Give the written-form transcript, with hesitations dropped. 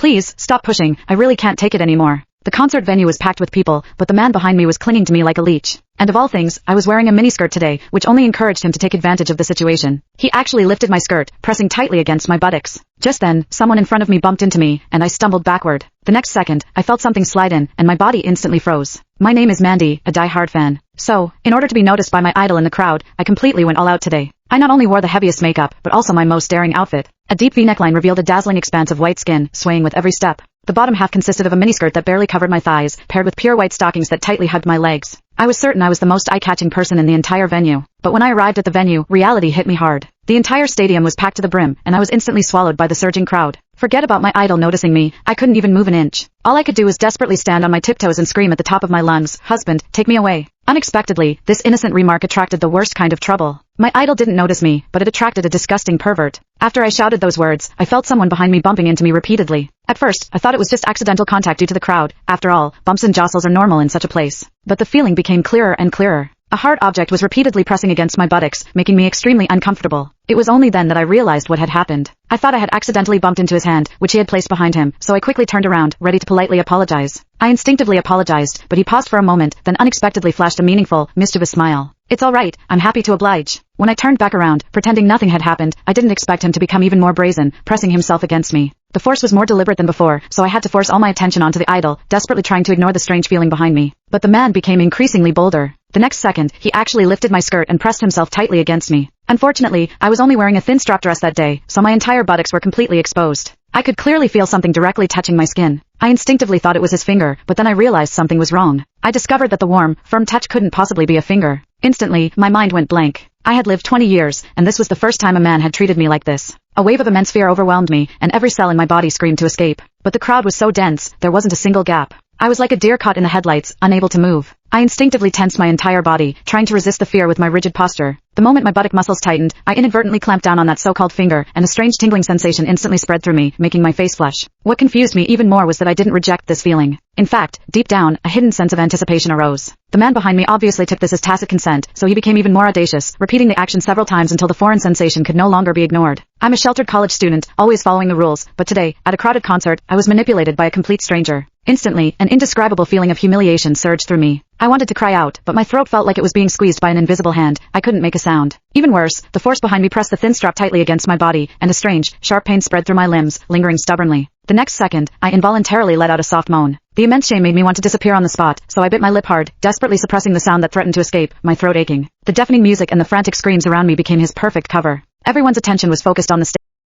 Please, stop pushing, I really can't take it anymore. The concert venue was packed with people, but the man behind me was clinging to me like a leech. And of all things, I was wearing a miniskirt today, which only encouraged him to take advantage of the situation. He actually lifted my skirt, pressing tightly against my buttocks. Just then, someone in front of me bumped into me, and I stumbled backward. The next second, I felt something slide in, and my body instantly froze. My name is Mandy, a die-hard fan. So, in order to be noticed by my idol in the crowd, I completely went all out today. I not only wore the heaviest makeup, but also my most daring outfit. A deep V-neckline revealed a dazzling expanse of white skin, swaying with every step. The bottom half consisted of a miniskirt that barely covered my thighs, paired with pure white stockings that tightly hugged my legs. I was certain I was the most eye-catching person in the entire venue. But when I arrived at the venue, reality hit me hard. The entire stadium was packed to the brim, and I was instantly swallowed by the surging crowd. Forget about my idol noticing me, I couldn't even move an inch. All I could do was desperately stand on my tiptoes and scream at the top of my lungs, "Husband, take me away." Unexpectedly, this innocent remark attracted the worst kind of trouble. My idol didn't notice me, but it attracted a disgusting pervert. After I shouted those words, I felt someone behind me bumping into me repeatedly. At first, I thought it was just accidental contact due to the crowd. After all, bumps and jostles are normal in such a place. But the feeling became clearer and clearer. A hard object was repeatedly pressing against my buttocks, making me extremely uncomfortable. It was only then that I realized what had happened. I thought I had accidentally bumped into his hand, which he had placed behind him, so I quickly turned around, ready to politely apologize. I instinctively apologized, but he paused for a moment, then unexpectedly flashed a meaningful, mischievous smile. "It's all right, I'm happy to oblige." When I turned back around, pretending nothing had happened, I didn't expect him to become even more brazen, pressing himself against me. The force was more deliberate than before, so I had to force all my attention onto the idol, desperately trying to ignore the strange feeling behind me. But the man became increasingly bolder. The next second, he actually lifted my skirt and pressed himself tightly against me. Unfortunately, I was only wearing a thin strap dress that day, so my entire buttocks were completely exposed. I could clearly feel something directly touching my skin. I instinctively thought it was his finger, but then I realized something was wrong. I discovered that the warm, firm touch couldn't possibly be a finger. Instantly, my mind went blank. I had lived 20 years, and this was the first time a man had treated me like this. A wave of immense fear overwhelmed me, and every cell in my body screamed to escape. But the crowd was so dense, there wasn't a single gap. I was like a deer caught in the headlights, unable to move. I instinctively tensed my entire body, trying to resist the fear with my rigid posture. The moment my buttock muscles tightened, I inadvertently clamped down on that so-called finger, and a strange tingling sensation instantly spread through me, making my face flush. What confused me even more was that I didn't reject this feeling. In fact, deep down, a hidden sense of anticipation arose. The man behind me obviously took this as tacit consent, so he became even more audacious, repeating the action several times until the foreign sensation could no longer be ignored. I'm a sheltered college student, always following the rules, but today, at a crowded concert, I was manipulated by a complete stranger. Instantly, an indescribable feeling of humiliation surged through me. I wanted to cry out, but my throat felt like it was being squeezed by an invisible hand. I couldn't make a sound. Even worse, the force behind me pressed the thin strap tightly against my body, and a strange, sharp pain spread through my limbs, lingering stubbornly. The next second, I involuntarily let out a soft moan. The immense shame made me want to disappear on the spot, so I bit my lip hard, desperately suppressing the sound that threatened to escape, my throat aching. The deafening music and the frantic screams around me became his perfect cover. Everyone's attention was focused on the stage.